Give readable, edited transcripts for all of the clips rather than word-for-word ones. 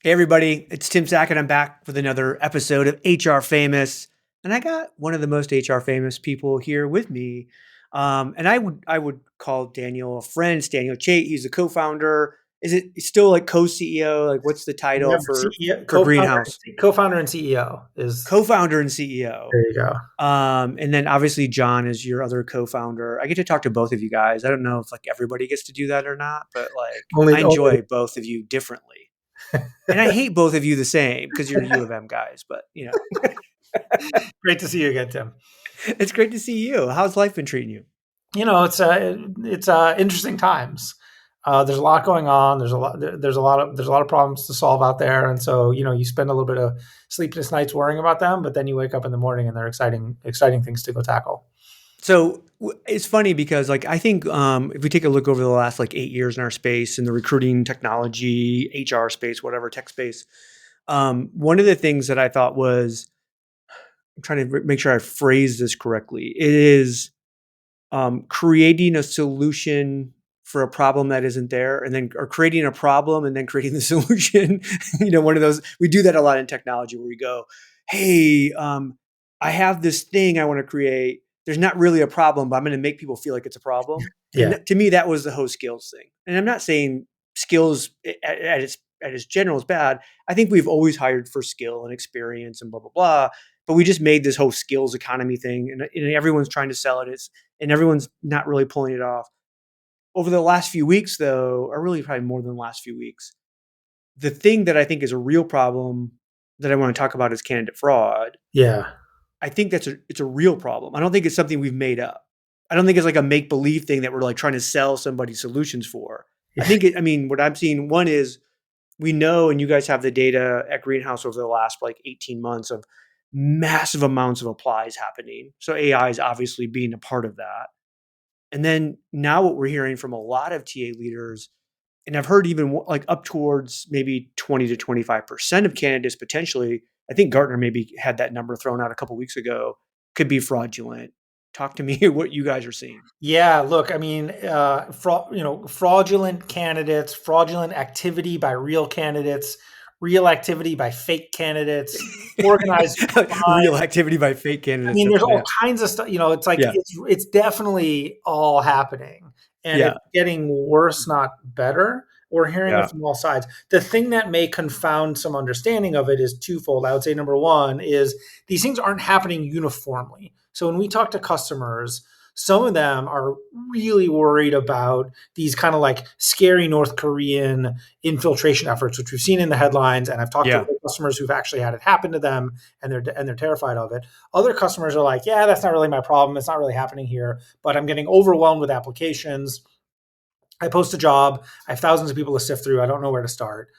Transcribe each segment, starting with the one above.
Hey everybody, it's Tim Sackett. I'm back with another episode of HR Famous, and I got one of the most HR famous people here with me. And I would call Daniel a friend. It's Daniel Chait. He's the co-founder. Is it still like co-CEO? Like, what's the title Remember, for CEO, for co-founder, Greenhouse? co-founder and CEO is Co-founder and CEO. there. You go. And then obviously John is your other co-founder. I get to talk to both of you guys. I don't know if like everybody gets to do that or not, but like I Only. enjoy both of you differently. And I hate both of you the same because you're U of M guys, but Great to see you again, Tim. it's great to see you. How's life been treating you? It's interesting times. There's a lot going on. There's a lot of problems to solve out there, and so you spend a little bit of sleepless nights worrying about them, but then you wake up in the morning and they're exciting things to go tackle. So it's funny because like I think if we take a look over the last like 8 years in our space in the recruiting technology, HR space, whatever tech space, one of the things that I thought was I'm trying to make sure I phrase this correctly. It is creating a solution for a problem that isn't there, and then or creating a problem and then creating the solution. One of those we do that a lot in technology where we go, "Hey, I have this thing I want to create. There's not really a problem, but I'm going to make people feel like it's a problem." And Yeah, to me, that was the whole skills thing. And I'm not saying skills at its general is bad. I think we've always hired for skill and experience and blah blah blah. But we just made this whole skills economy thing, and everyone's trying to sell it. And everyone's not really pulling it off. Over the last few weeks, though, or really probably more than the last few weeks, the thing that I think is a real problem that I want to talk about is candidate fraud. yeah. I think it's a real problem. I don't think it's something we've made up. I don't think it's like a make believe thing that we're like trying to sell somebody solutions for. I mean, what I'm seeing one is we know, and you guys have the data at Greenhouse over the last like 18 months of massive amounts of applies happening. So AI is obviously being a part of that. And then now what we're hearing from a lot of TA leaders, and I've heard even like up towards maybe 20 to 25% of candidates potentially, I think Gartner maybe had that number thrown out a couple weeks ago, could be fraudulent. Talk to me what you guys are seeing. Yeah, look, I mean, fraudulent candidates, fraudulent activity by real candidates, real activity by fake candidates, organized Real crime. activity by fake I candidates. mean, there's all Yeah. kinds of stuff. It's like Yeah. it's definitely all happening, and Yeah. it's getting worse, not better. We're hearing it Yeah. from all sides. The thing that may confound some understanding of it is twofold. I would say number one is these things aren't happening uniformly. So when we talk to customers, some of them are really worried about these kind of like scary North Korean infiltration efforts, which we've seen in the headlines. And I've talked to Yeah. other customers who've actually had it happen to them, and they're terrified of it. Other customers are like, yeah, that's not really my problem. It's not really happening here, but I'm getting overwhelmed with applications. I post a job. I have thousands of people to sift through. I don't know where to start.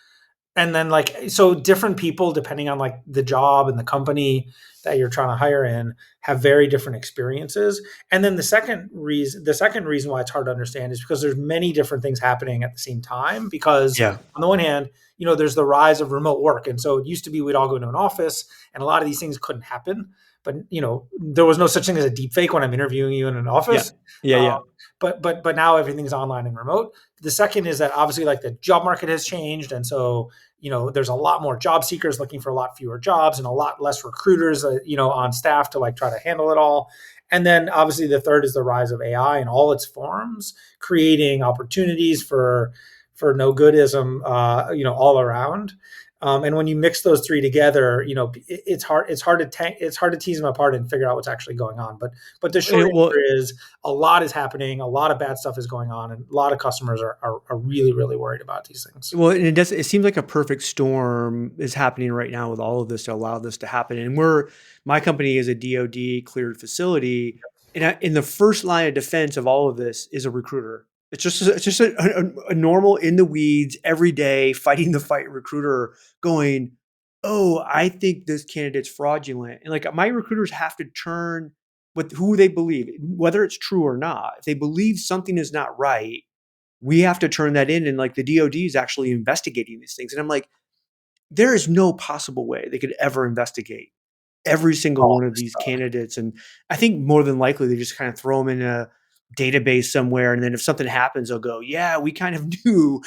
And then like so different people depending on like the job and the company that you're trying to hire in have very different experiences. And then the second reason why it's hard to understand is because there's many different things happening at the same time, because Yeah. on the one hand, there's the rise of remote work. And so it used to be we'd all go into an office and a lot of these things couldn't happen. But there was no such thing as a deep fake when I'm interviewing you in an Yeah. office. Yeah. Um, Yeah. but now everything's online and remote. The second is that obviously like the job market has changed, and so there's a lot more job seekers looking for a lot fewer jobs and a lot less recruiters on staff to like try to handle it all. And then obviously the third is the rise of AI in all its forms, creating opportunities for no goodism all around. And when you mix those three together, it's hard to tease them apart and figure out what's actually going on. But the short Well, answer is a lot is happening, a lot of bad stuff is going on, and a lot of customers are really, really worried about these things. Well, and it does. It seems like a perfect storm is happening right now with all of this to allow this to happen. And my company is a DoD cleared facility, and in the first line of defense of all of this is a recruiter. It's just a normal in the weeds every day fighting the fight recruiter going, oh, I think this candidate's fraudulent, and like my recruiters have to turn with who they believe, whether it's true or not. If they believe something is not right, we have to turn that in, and like the DoD is actually investigating these things. And I'm like, there is no possible way they could ever investigate every single All one of this these stuff. candidates. And I think more than likely they just kind of throw them in database somewhere, and then if something happens, they'll go, "Yeah, we kind of knew,"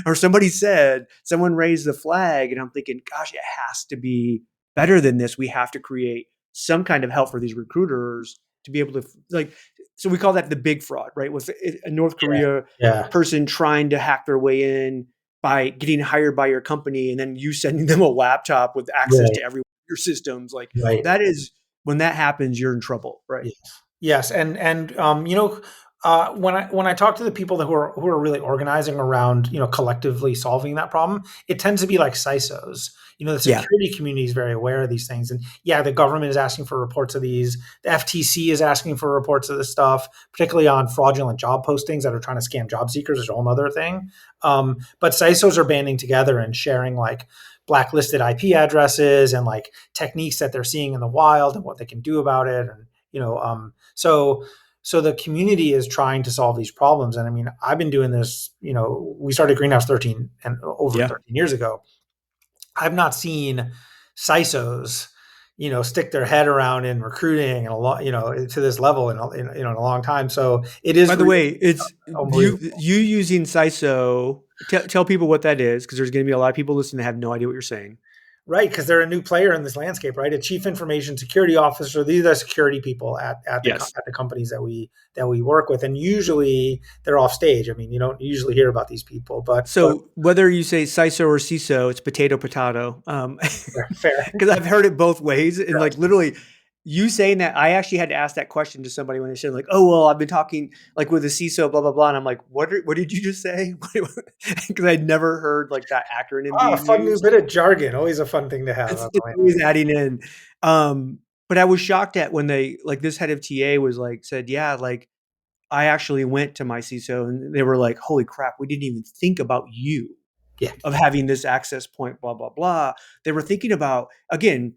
or somebody said, someone raised the flag, and I'm thinking, "Gosh, it has to be better than this. We have to create some kind of help for these recruiters to be able to like." So we call that the big fraud, right? With a North Korea Yeah. person trying to hack their way in by getting hired by your company, and then you sending them a laptop with access Right. to every your systems. Like Right. that is when that happens, you're in trouble, right? Yes. Yes, and when I talk to the people that who are really organizing around collectively solving that problem, it tends to be like CISOs. The Yeah. security community is very aware of these things, and yeah, the government is asking for reports of these. The FTC is asking for reports of this stuff, particularly on fraudulent job postings that are trying to scam job seekers. Is a whole other thing. But CISOs are banding together and sharing like blacklisted IP addresses and like techniques that they're seeing in the wild and what they can do about it, and so the community is trying to solve these problems. And I mean, I've been doing this, we started Greenhouse 13 and over Yeah. 13 years ago. I've not seen CISOs, stick their head around in recruiting and a lot, to this level in a long time. So it is By the way, it's unbelievable. you using CISO. Tell people what that is, because there's going to be a lot of people listening that have no idea what you're saying. Right, because they're a new player in this landscape, right? A chief information security officer. These are security people Yes. at the companies that we work with, and usually they're off stage. I mean, you don't usually hear about these people, but So whether you say CISO or CISO, it's potato potato. fair. Because I've heard it both ways, and Yeah. like literally, you saying that, I actually had to ask that question to somebody when they said like, "Oh well, I've been talking like with a CISO, blah blah blah," and I'm like, What did you just say?" Because I'd never heard like that acronym A being fun new used. bit of jargon. Always a fun thing to have. It's always adding in. But I was shocked at when they like this head of TA was like said, "Yeah, like I actually went to my CISO and they were like, holy crap, we didn't even think about you Yeah. of having this access point, blah, blah, blah." They were thinking about, again,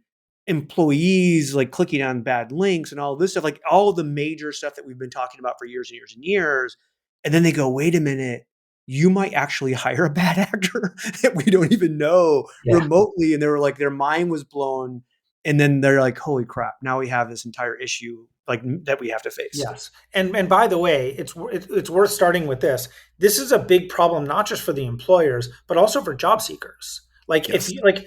employees like clicking on bad links and all this stuff, like all the major stuff that we've been talking about for years and years and years. And then they go, wait a minute, you might actually hire a bad actor that we don't even know Yeah. remotely. And they were like, their mind was blown. And then they're like, holy crap, now we have this entire issue like that we have to face. Yes. And by the way, it's worth starting with this. This is a big problem not just for the employers, but also for job seekers. Like if Yes. you like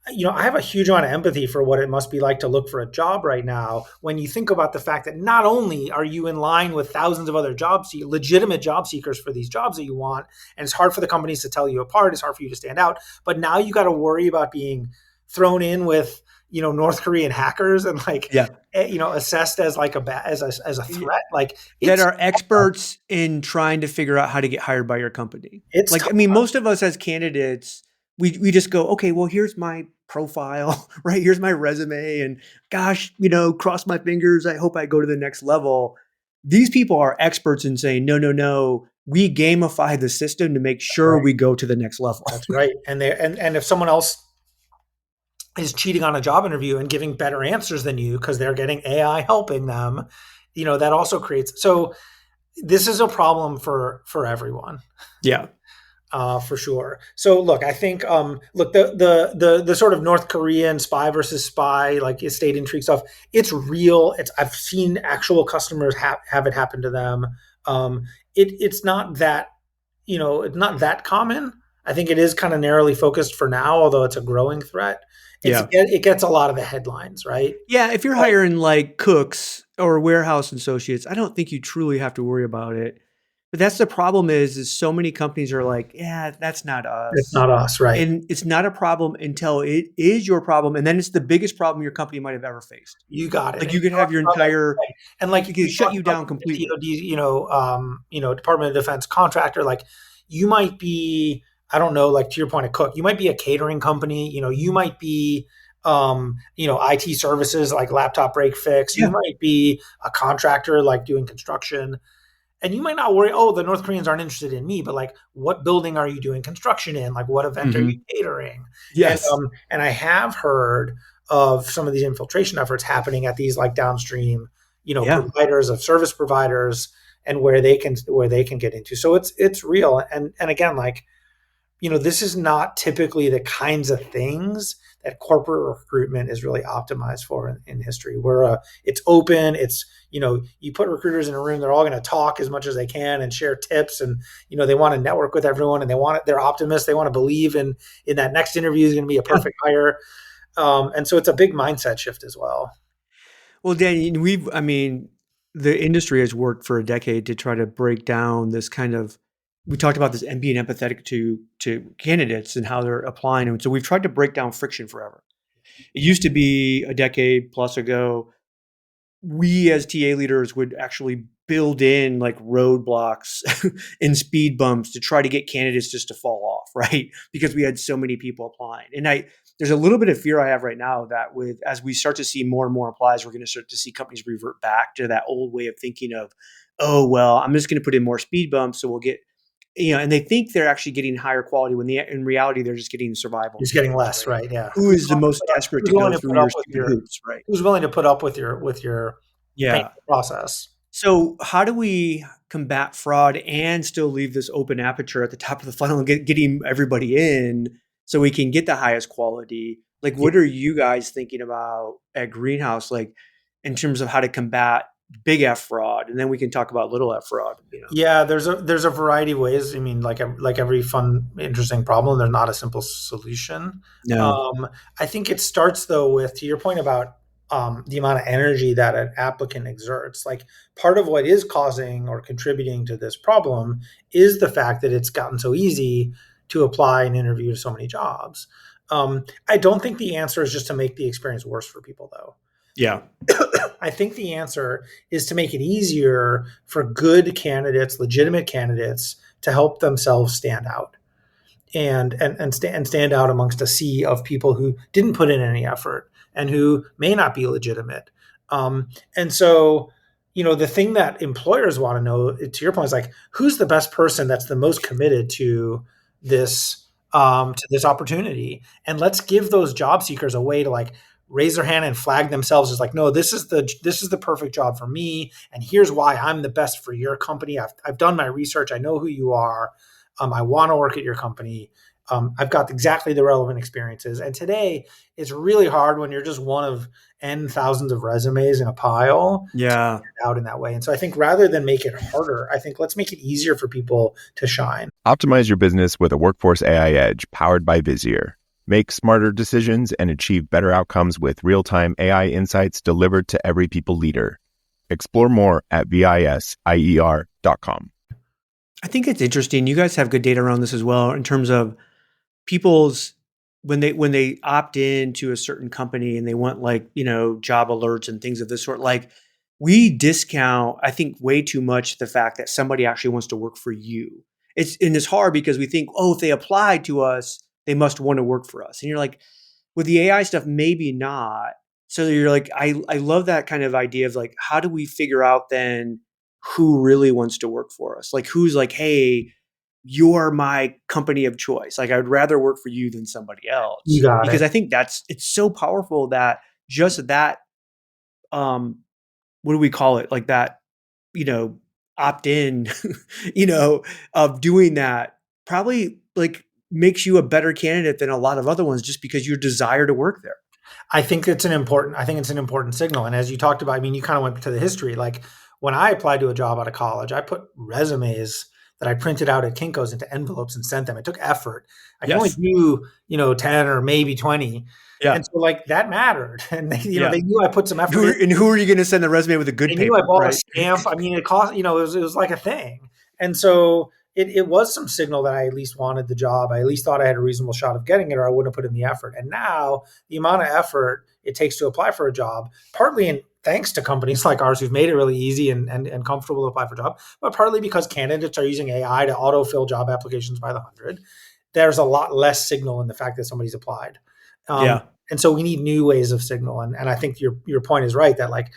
I have a huge amount of empathy for what it must be like to look for a job right now when you think about the fact that not only are you in line with thousands of other legitimate job seekers for these jobs that you want, and it's hard for the companies to tell you apart, it's hard for you to stand out, but now you got to worry about being thrown in with, North Korean hackers and like, Yeah. assessed as like as a threat. Like That it's are experts in trying to figure out how to get hired by your company. it's Like, tough. I mean, most of us as candidates, we just go, okay, well, here's my profile, right? Here's my resume, and gosh, cross my fingers. I hope I go to the next level. These people are experts in saying, no, no, no. We gamify the system to make sure Right. we go to the next level. That's right. And if someone else is cheating on a job interview and giving better answers than you because they're getting AI helping them, that also creates. So this is a problem for everyone, Yeah. for sure. So look, I think look the sort of North Korean spy versus spy like state intrigue stuff. It's real. I've seen actual customers have it happen to them. It's not that it's not that common. I think it is kind of narrowly focused for now, although it's a growing threat. Yeah. It gets a lot of the headlines, right? Yeah. If you're But hiring like cooks or warehouse associates, I don't think you truly have to worry about it. But that's the problem is so many companies are like, yeah, that's not it's us. not us, right? And it's not a problem until it is your problem. And then it's the biggest problem your company might have ever faced. You got it. Like And you you could have talked your about like, entire, right. And like it could you shut talked you about down being a completely. TOD, Department of Defense contractor. Like you might be, I don't know, like to your point, a cook. You might be a catering company. You might be, IT services like laptop break fix. You Yeah. might be a contractor like doing construction. And you might not worry, oh, the North Koreans aren't interested in me, but like, what building are you doing construction in? Like, what event are you Hmm. catering? And Yes. and I have heard of some of these infiltration efforts happening at these like downstream, Yeah. providers of service providers, and where they can get into. So it's real. And again, like this is not typically the kinds of things that corporate recruitment is really optimized for in history. Where it's open, it's you put recruiters in a room, they're all going to talk as much as they can and share tips, and they want to network with everyone, and they're optimists, they want to believe in that next interview is going to be a Yeah. perfect hire, and so it's a big mindset shift as well. Well, Danny, I mean, the industry has worked for a decade to try to break down this kind of. We talked about this and being empathetic to candidates and how they're applying, and so we've tried to break down friction forever. It used to be a decade plus ago we as TA leaders would actually build in like roadblocks and speed bumps to try to get candidates just to fall off, right? Because we had so many people applying. And there's a little bit of fear I have right now that with as we start to see more and more applies, we're going to start to see companies revert back to that old way of thinking of, oh well, I'm just going to put in more speed bumps, so we'll get and they think they're actually getting higher quality when in reality they're just getting survival He's getting experience, less, right? right? Yeah. Who is the most desperate Who's to go willing to through put up your with stupid your hoops, right? Who's willing to put up with your Yeah. painful process? So how do we combat fraud and still leave this open aperture at the top of the funnel and getting everybody in so we can get the highest quality? Like, Yeah. what are you guys thinking about at Greenhouse, like in terms of how to combat big F fraud? And then we can talk about little F fraud. Yeah, there's a variety of ways. I mean, like every fun, interesting problem, there's not a simple solution. No. Um, I think it starts though with, to your point about the amount of energy that an applicant exerts. Like part of what is causing or contributing to this problem is the fact that it's gotten so easy to apply and interview to so many jobs. I don't think the answer is just to make the experience worse for people, though. Yeah. I think the answer is to make it easier for good candidates, legitimate candidates, to help themselves stand out and stand out amongst a sea of people who didn't put in any effort and who may not be legitimate. And so, the thing that employers want to know, to your point, is like, who's the best person that's the most committed to this opportunity, and let's give those job seekers a way to like raise their hand and flag themselves as like, no, this is the perfect job for me, and here's why I'm the best for your company. I've done my research. I know who you are. I want to work at your company. I've got exactly the relevant experiences. And today, it's really hard when you're just one of n thousands of resumes in a pile to Yeah. stand out in that way. And so I think rather than make it harder, I think let's make it easier for people to shine. Optimize your business with a Workforce AI Edge powered by Vizier. Make smarter decisions and achieve better outcomes with real-time AI insights delivered to every people leader. Explore more at visier.com. I think it's interesting. You guys have good data around this as well in terms of people's when they opt in to a certain company and they want like, job alerts and things of this sort, like we discount, I think, way too much the fact that somebody actually wants to work for you. It's hard because we think, oh, if they applied to us, they must want to work for us. And you're like, with the AI stuff, maybe not. So you're like, I love that kind of idea of like, how do we figure out then who really wants to work for us? Like who's like, hey, you're my company of choice. Like I would rather work for you than somebody You else. got Because it. I think it's so powerful that just that um what do we call it? Like that, opt in, of doing that probably like makes you a better candidate than a lot of other ones just because your desire to work there. I think it's an important signal. And as you talked about, I mean, you kind of went to the history. Like when I applied to a job out of college, I put resumes that I printed out at Kinko's into envelopes and sent them. It took effort. I can only Yes. do, 10 or maybe 20. And Yeah. so like that mattered. And Yeah. they knew I put some effort in. And who are you going to send the resume with a good They knew I paper, bought a right? stamp. I mean, it cost, it was like a thing. And so it was some signal that I at least wanted the job. I at least thought I had a reasonable shot of getting it, or I wouldn't have put in the effort. And now the amount of effort it takes to apply for a job, partly thanks to companies like ours who've made it really easy and comfortable to apply for a job, but partly because candidates are using AI to autofill job applications by the hundred. There's a lot less signal in the fact that somebody's applied. Um, Yeah. and so we need new ways of signal. And I think your point is right that like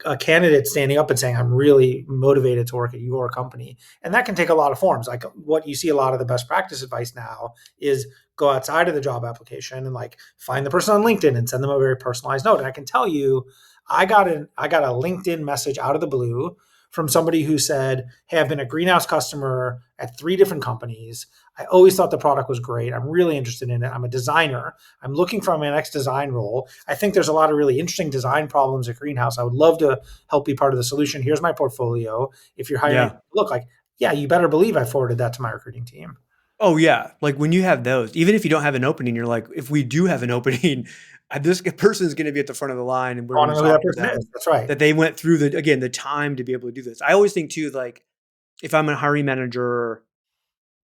a candidate standing up and saying, I'm really motivated to work at your company. And that can take a lot of forms. Like what you see a lot of the best practice advice now is go outside of the job application and like find the person on LinkedIn and send them a very personalized note. And I can tell you, I got a LinkedIn message out of the blue from somebody who said, hey, I've been a greenhouse customer at 3 different companies. I always thought the product was great. I'm really interested in it. I'm a designer. I'm looking for my next design role. I think there's a lot of really interesting design problems at Greenhouse. I would love to help be part of the solution. Here's my portfolio. If you're hiring, Yeah. look, like, yeah, you better believe I forwarded that to my recruiting team. Oh yeah. Like when you have those, even if you don't have an opening, you're like, if we do have an opening, this person is going to be at the front of the line, and I we're want going to to know who that talk to person is. them That's right. that they went through the time to be able to do this. I always think too, like if I'm a hiring manager,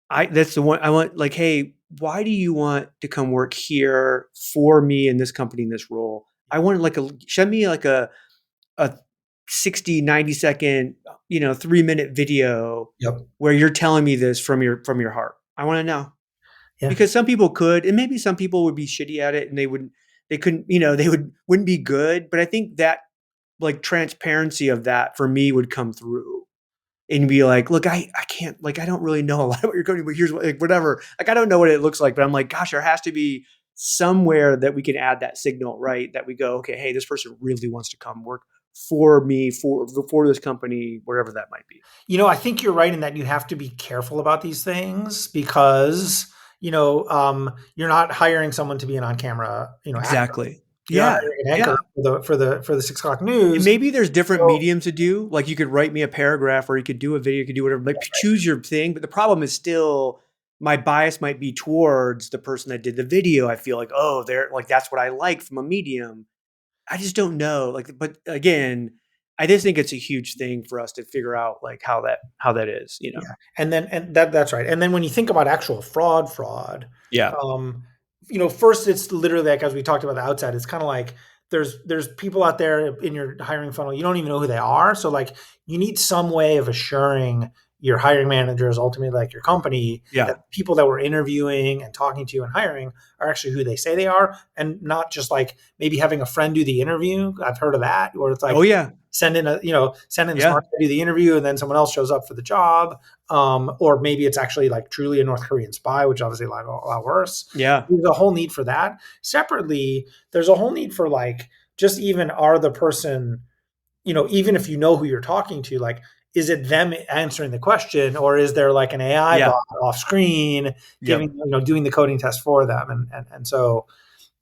that's the one I want, like, hey, why do you want to come work here for me in this company in this role? I want like send me like a 60, 90-second, 3-minute video Yep. where you're telling me this from your heart. I want to know. Yeah. Because some people could, and maybe some people would be shitty at it and they couldn't, wouldn't be good. But I think that like transparency of that for me would come through and be like, look, I can't, like, I don't really know a lot of what you're going to, but here's what, like, whatever. Like, I don't know what it looks like, but I'm like, gosh, there has to be somewhere that we can add that signal, right? That we go, okay, hey, this person really wants to come work for me, for this company, wherever that might be. I think you're right in that you have to be careful about these things because, you're not hiring someone to be an on-camera, actor. Exactly. You're not Yeah. hiring an anchor Yeah. for the 6 o'clock And news. maybe there's different So, mediums to do. Like you could write me a paragraph, or you could do a video, you could do whatever. Like choose your thing. But the problem is still my bias might be towards the person that did the video. I feel like, oh, they're like, that's what I like from a medium. I just don't know. Like, but again, I just think it's a huge thing for us to figure out like how that is, yeah, and that's right. And then when you think about actual fraud, Yeah. um, first it's literally like as we talked about the outside, it's kind of like there's people out there in your hiring funnel you don't even know who they are. So like you need some way of assuring your hiring managers, ultimately like your company, Yeah. that people that we're interviewing and talking to and hiring are actually who they say they are, and not just like maybe having a friend do the interview. I've heard of that, where it's Oh like yeah. send in the Yeah. smart guy to do the interview and then someone else shows up for the job. Or maybe it's actually like truly a North Korean spy, which obviously a lot worse. Yeah. There's a whole need for that. Separately, there's a whole need for like just even are the person, even if you know who you're talking to, like is it them answering the question, or is there like an AI Yeah. bot off screen Yep. doing the coding test for them? And so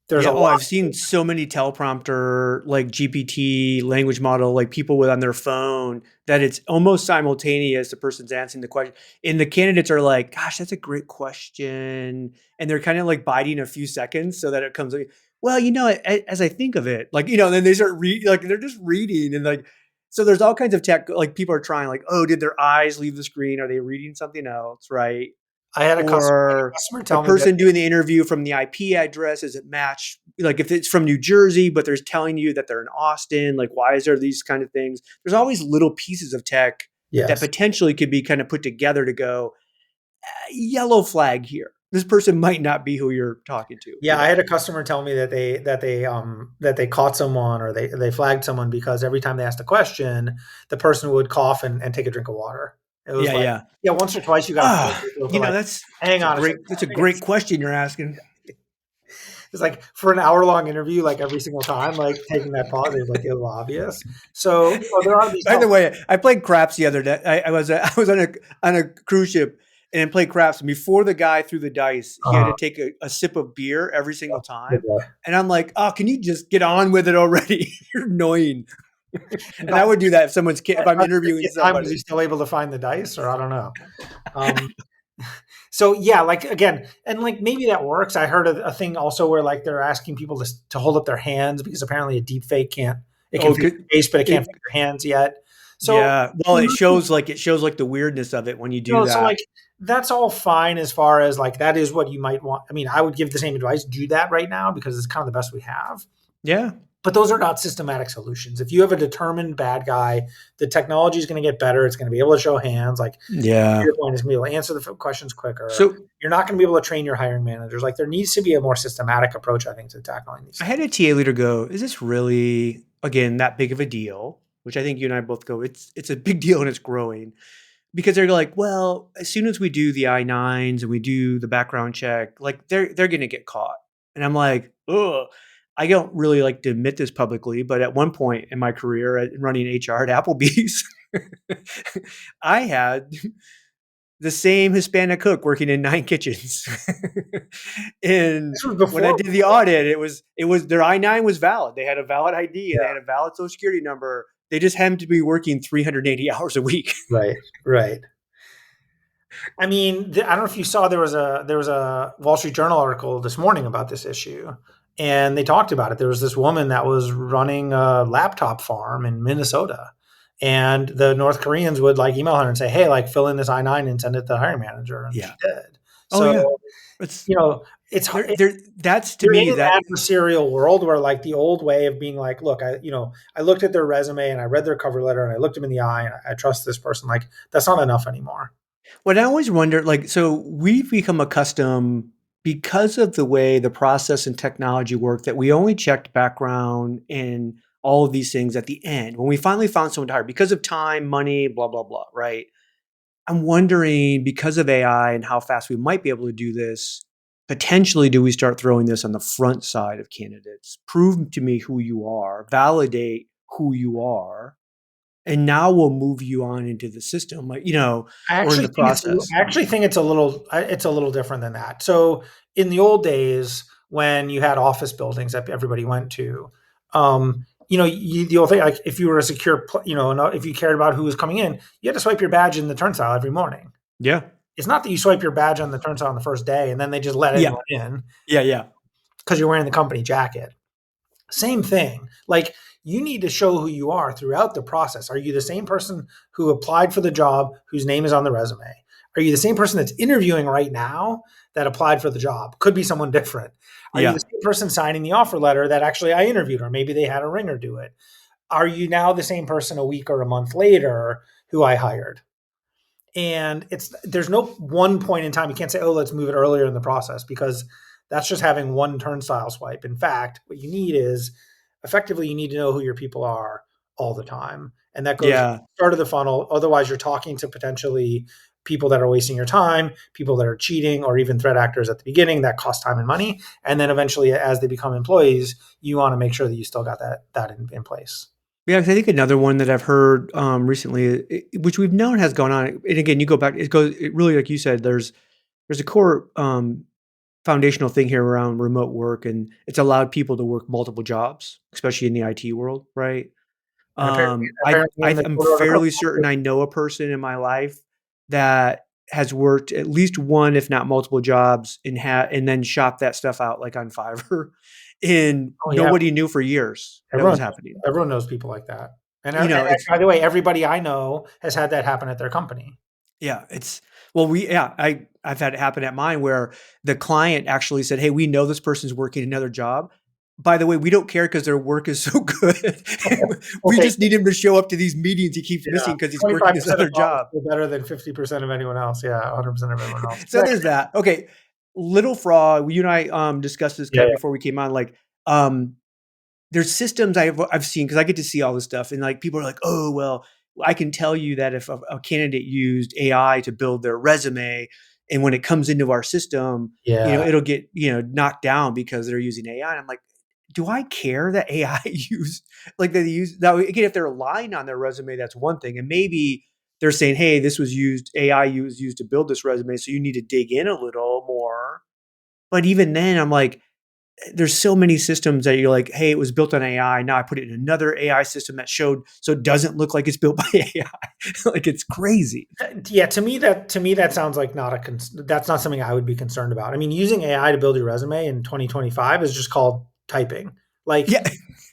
there's Yeah. a Oh, lot. I've seen so many teleprompter, like GPT language model, like people with on their phone that it's almost simultaneous. The person's answering the question, and the candidates are like, "Gosh, that's a great question," and they're kind of like biding a few seconds so that it comes. Like, well, as I think of it, like then they start like they're just reading and like. So there's all kinds of tech, like people are trying, like, oh, did their eyes leave the screen? Are they reading something else? Right. I had a Or customer the tell me that. person doing the interview from the IP address, does it match? Like if it's from New Jersey, but they're telling you that they're in Austin, like why is there these kind of things? There's always little pieces of tech that Yes. potentially could be kind of put together to go, yellow flag here. This person might not be who you're talking to. Yeah, I had a customer tell me that they caught someone, or they flagged someone because every time they asked a question, the person would cough and take a drink of water. It was Yeah, like, yeah. yeah, once or twice you got to Ah, like, hang on a second. that's a great question you're asking. It's like for an hour-long interview, like every single time, like taking that pause is like a little obvious. So there are these. By the way, I played craps the other day. I was on a cruise ship and played craps. And before the guy threw the dice, he had to take a sip of beer every single time. And I'm like, oh, can you just get on with it already? You're annoying. And I would do that if I'm interviewing Was somebody. he still able to find the dice, or I don't know? So yeah, like again, and like maybe that works. I heard a thing also where like they're asking people to hold up their hands because apparently a deep fake can fake your face, but it can't fake your hands yet. So yeah, well, it shows like the weirdness of it when you do that. So like that's all fine as far as like that is what you might want. I mean, I would give the same advice: do that right now because it's kind of the best we have. Yeah. But those are not systematic solutions. If you have a determined bad guy, the technology is going to get better. It's going to be able to show hands. Like, yeah, your point is going to be able to answer the questions quicker. So you're not going to be able to train your hiring managers. Like, there needs to be a more systematic approach, I think, to tackling these. I had a TA leader go, "Is this really again that big of a deal?" Which I think you and I both go, "It's a big deal and it's growing." Because they're like, well, as soon as we do the I-9s and we do the background check, like they're going to get caught. And I'm like, ugh. I don't really like to admit this publicly, but at one point in my career running HR at Applebee's, I had the same Hispanic cook working in 9 kitchens. And This was when I before. did the audit, it was their I-9 was valid. They had a valid ID and they had Yeah. a valid social security number. They just happened to be working 380 hours a week. Right. Right. I mean, I don't know if you saw there was a Wall Street Journal article this morning about this issue, and they talked about it. There was this woman that was running a laptop farm in Minnesota, and the North Koreans would like email her and say, "Hey, like fill in this I-9 and send it to the hiring manager," and she Yeah. did. Oh So yeah. It's it's hard. that's to You're in me an that adversarial world where like the old way of being like, look, I looked at their resume and I read their cover letter and I looked them in the eye and I trust this person. Like that's not enough anymore. what I always wonder, like, so we've become accustomed because of the way the process and technology work that we only checked background and all of these things at the end when we finally found someone to hire because of time, money, blah, blah, blah, right? I'm wondering because of AI and how fast we might be able to do this, potentially do we start throwing this on the front side of candidates? Prove to me who you are, validate who you are, and now we'll move you on into the system, like, I or in actually the think process. it's a little different than that. So in the old days, when you had office buildings that everybody went to, the old thing, like if you were a secure, if you cared about who was coming in, you had to swipe your badge in the turnstile every morning. Yeah. It's not that you swipe your badge on the turnstile on the first day and then they just let Yeah. anyone in Yeah. Yeah. because you're wearing the company jacket. Same thing. Like you need to show who you are throughout the process. Are you the same person who applied for the job whose name is on the resume? Are you the same person that's interviewing right now that applied for the job? Could be someone different. Are you the Yeah. same person signing the offer letter that actually I interviewed, or maybe they had a ringer do it? Are you now the same person a week or a month later who I hired? And there's no one point in time. You can't say, oh, let's move it earlier in the process because that's just having one turnstile swipe. In fact, what you need is effectively you need to know who your people are all the time. And that goes Yeah. start of the funnel. Otherwise, you're talking to potentially people that are wasting your time, people that are cheating, or even threat actors at the beginning that cost time and money. And then eventually, as they become employees, you want to make sure that you still got that in place. Yeah, 'cause I think another one that I've heard recently, which we've known has gone on, and again, you go back, it really, like you said, there's a core foundational thing here around remote work, and it's allowed people to work multiple jobs, especially in the IT world, right? And I apparently in the I'm quarter of fairly certain I know a person in my life that has worked at least one, if not multiple jobs, and then shopped that stuff out like on Fiverr, and oh yeah, nobody knew for years that was everyone happening. everyone knows people like that. And It's by the way, everybody I know has had that happen at their company. yeah, it's well, I've had it happen at mine where the client actually said, "Hey, we know this person's working another job. By the way, we don't care because their work is so good. We Okay, just need him to show up to these meetings he keeps yeah, missing because he's working this 25% of other Bob is job." still better than 50% of anyone else. Yeah, 100% of everyone else. So there's that. Okay, little fraud. You and I discussed this Yeah, kind of yeah, before we came on. Like, there's systems I've seen because I get to see all this stuff, and like people are like, "Oh, well, I can tell you that if a candidate used AI to build their resume, and when it comes into our system, yeah. it'll get knocked down because they're using AI." And I'm like, do I care that AI use like that they use now? Again, if they're lying on their resume, that's one thing, and maybe they're saying, "Hey, this was used AI was used to build this resume, so you need to dig in a little more." But even then, I'm like, there's so many systems that you're like, hey, it was built on AI. Now I put it in another AI system that showed so it doesn't look like it's built by AI. Like it's crazy. Yeah, to me that sounds like that's not something I would be concerned about. I mean, using AI to build your resume in 2025 is just called typing. Like Yeah,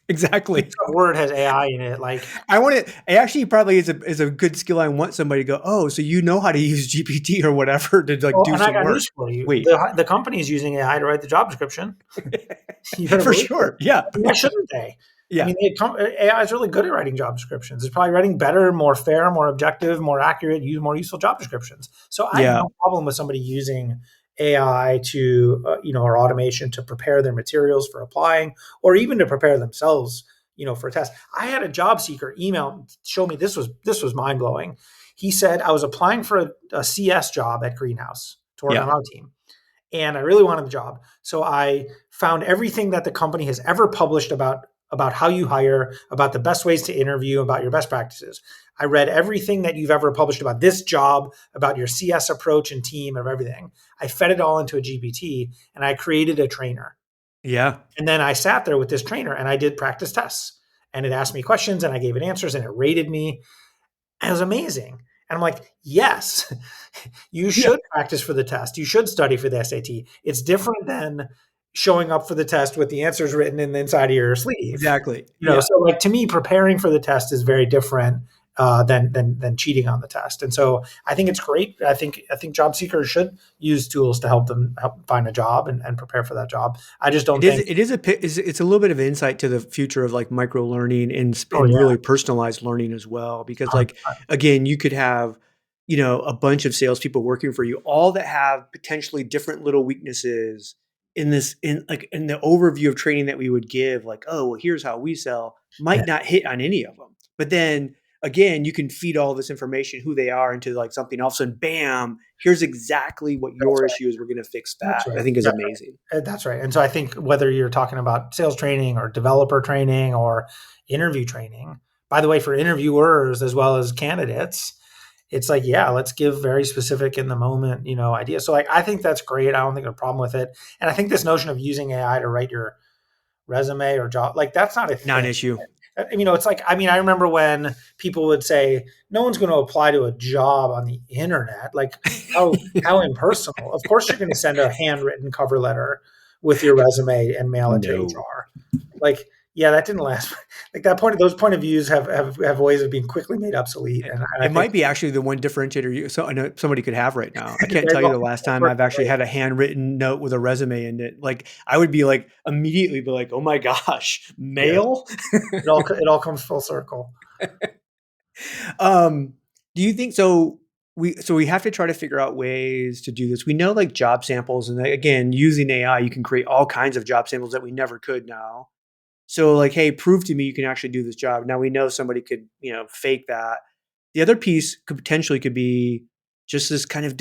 exactly. each word has AI in it. Like, I want it. It actually probably is a good skill. I want somebody to go, oh, so you know how to use GPT or whatever to like well, do and I some got work. news for you. Wait, The company is using AI to write the job description. You better for believe it. sure. Yeah, I mean, why shouldn't they? I yeah, mean, AI is really good at writing job descriptions. It's probably writing better, more fair, more objective, more accurate, more useful job descriptions. So I have yeah, no problem with somebody using AI to, or automation to prepare their materials for applying, or even to prepare themselves, for a test. I had a job seeker email show me this was mind blowing. He said I was applying for a CS job at Greenhouse to work yeah. on our team. and I really wanted the job. So I found everything that the company has ever published about how you hire, about the best ways to interview, about your best practices. I read everything that you've ever published about this job, about your CS approach and team, of everything. I fed it all into a GPT, and I created a trainer. Yeah. And then I sat there with this trainer and I did practice tests, and it asked me questions and I gave it answers and it rated me. And it was amazing. And I'm like, yes, you should practice for the test. You should study for the SAT. It's different than showing up for the test with the answers written in the inside of your sleeve. Exactly. Yeah. So like, to me, preparing for the test is very different than cheating on the test. And so I think it's great. I think job seekers should use tools to help them find a job and prepare for that job. I just don't think it's a little bit of insight to the future of like micro learning and really personalized learning as well. Because like, again, you could have, a bunch of salespeople working for you, all that have potentially different little weaknesses in the overview of training that we would give, like, oh, well, here's how we sell, might not hit on any of them. But then again, you can feed all this information, who they are, into like something else, and bam, here's exactly what your issue is. We're going to fix that. I think is amazing. That's right. And so I think whether you're talking about sales training or developer training or interview training, by the way, for interviewers as well as candidates, it's like, yeah, let's give very specific in the moment, ideas. So like, I think that's great. I don't think there's a problem with it. And I think this notion of using AI to write your resume or job, like, that's not a thing. Not an issue. It's like, I remember when people would say, no one's going to apply to a job on the internet. Like, how impersonal. Of course, you're going to send a handwritten cover letter with your resume and mail it to HR. Like, yeah, that didn't last. Like, those point of views have ways of being quickly made obsolete. And it might be actually the one differentiator I know somebody could have right now. I can't tell you the last time I've actually had a handwritten note with a resume in it. Like, I would be like, immediately be like, oh my gosh, mail? Yeah. It all comes full circle. Do you think so? We have to try to figure out ways to do this. We know like job samples, and again, using AI, you can create all kinds of job samples that we never could now. So like, hey, prove to me you can actually do this job. Now we know somebody could, fake that. The other piece could potentially be just this kind of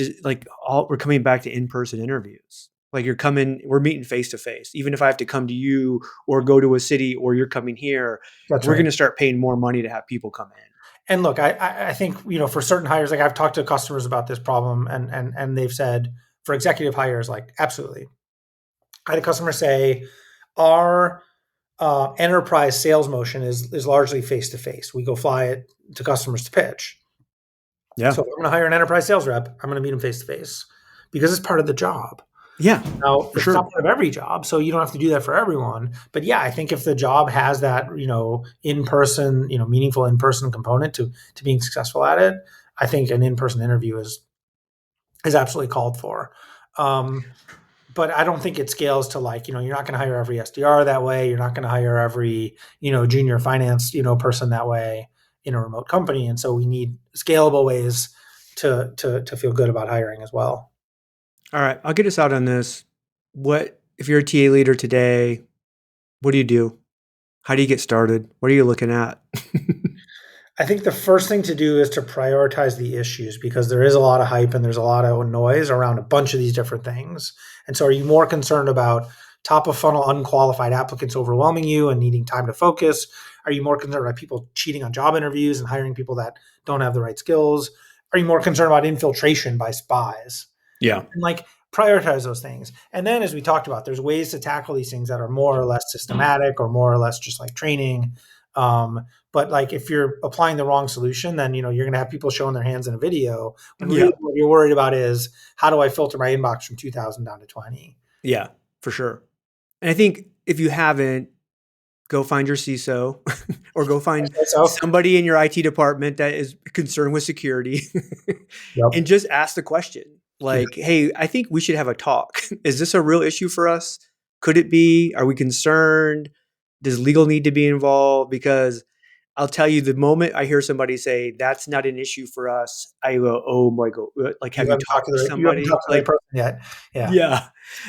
we're coming back to in-person interviews. Like, we're meeting face to face. Even if I have to come to you or go to a city, or you're coming here, we're going to start paying more money to have people come in. And look, I think, for certain hires, like, I've talked to customers about this problem, and they've said for executive hires, like, absolutely. I had a customer say, our enterprise sales motion is largely face-to-face. We go fly it to customers to pitch. Yeah. So if I'm going to hire an enterprise sales rep, I'm going to meet them face-to-face because it's part of the job. Yeah. Now, it's not part of every job, so you don't have to do that for everyone. But yeah, I think if the job has that, in-person, meaningful in-person component to being successful at it, I think an in-person interview is absolutely called for. But I don't think it scales to like, you're not going to hire every SDR that way. You're not going to hire every, junior finance, person that way in a remote company. And so we need scalable ways to feel good about hiring as well. All right. I'll get us out on this. If you're a TA leader today, what do you do? How do you get started? What are you looking at? I think the first thing to do is to prioritize the issues, because there is a lot of hype and there's a lot of noise around a bunch of these different things. And so are you more concerned about top of funnel unqualified applicants overwhelming you and needing time to focus? Are you more concerned about people cheating on job interviews and hiring people that don't have the right skills? Are you more concerned about infiltration by spies? Yeah. And like, prioritize those things. And then, as we talked about, there's ways to tackle these things that are more or less systematic or more or less just like training. But like, if you're applying the wrong solution, then, you're going to have people showing their hands in a video. When really what you're worried about is, how do I filter my inbox from 2,000 down to 20? Yeah, for sure. And I think if you haven't, go find your CISO or go find somebody in your IT department that is concerned with security and just ask the question. Like, hey, I think we should have a talk. Is this a real issue for us? Could it be? Are we concerned? Does legal need to be involved? Because I'll tell you, the moment I hear somebody say that's not an issue for us, I go, oh my God, like, have you talked to somebody? You haven't talked to the right person yet. Yeah.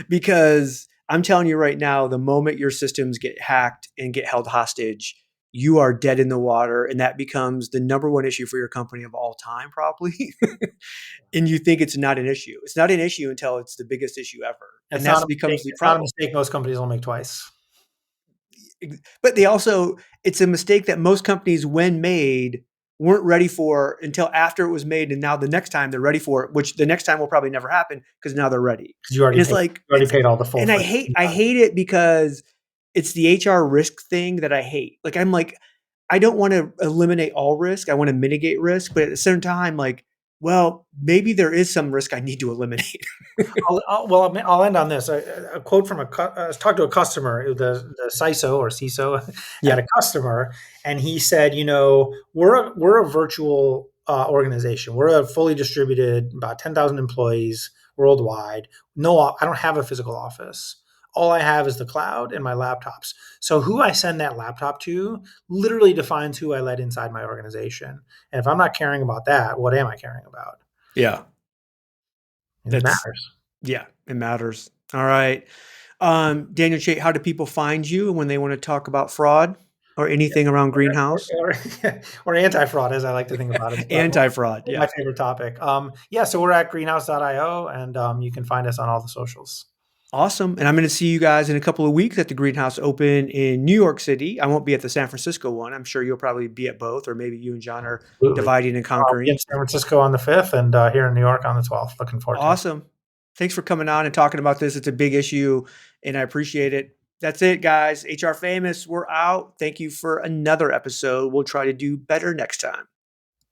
Because I'm telling you right now, the moment your systems get hacked and get held hostage, you are dead in the water, and that becomes the number one issue for your company of all time, probably. And you think it's not an issue. It's not an issue until it's the biggest issue ever, and It's not that a mistake. becomes the It's not a problem. mistake most companies will make twice. But it's a mistake that most companies, when made, weren't ready for until after it was made, and now the next time they're ready for it, which the next time will probably never happen because now they're ready. Because you And already it's paid. like You already paid all the full. and I hate it because it's the HR risk thing that I hate. Like I'm like, I don't want to eliminate all risk. I want to mitigate risk, but at the same time, like, well, maybe there is some risk I need to eliminate. I'll end on this. A quote from I was talking to a customer, the CISO or CISO at a customer, and he said, we're a virtual organization. We're a fully distributed, about 10,000 employees worldwide. No, I don't have a physical office. All I have is the cloud and my laptops. So who I send that laptop to literally defines who I let inside my organization. And if I'm not caring about that, what am I caring about? Yeah. And it matters. Yeah, it matters. All right. Daniel Chait, how do people find you when they want to talk about fraud or anything around Greenhouse? Or anti-fraud, as I like to think about it. Anti-fraud, My favorite topic. So we're at greenhouse.io, and you can find us on all the socials. Awesome. And I'm going to see you guys in a couple of weeks at the Greenhouse Open in New York City. I won't be at the San Francisco one. I'm sure you'll probably be at both, or maybe you and John are dividing and conquering. In San Francisco on the 5th and here in New York on the 12th. Looking forward to it. Awesome. Thanks for coming on and talking about this. It's a big issue, and I appreciate it. That's it, guys. HR Famous, we're out. Thank you for another episode. We'll try to do better next time.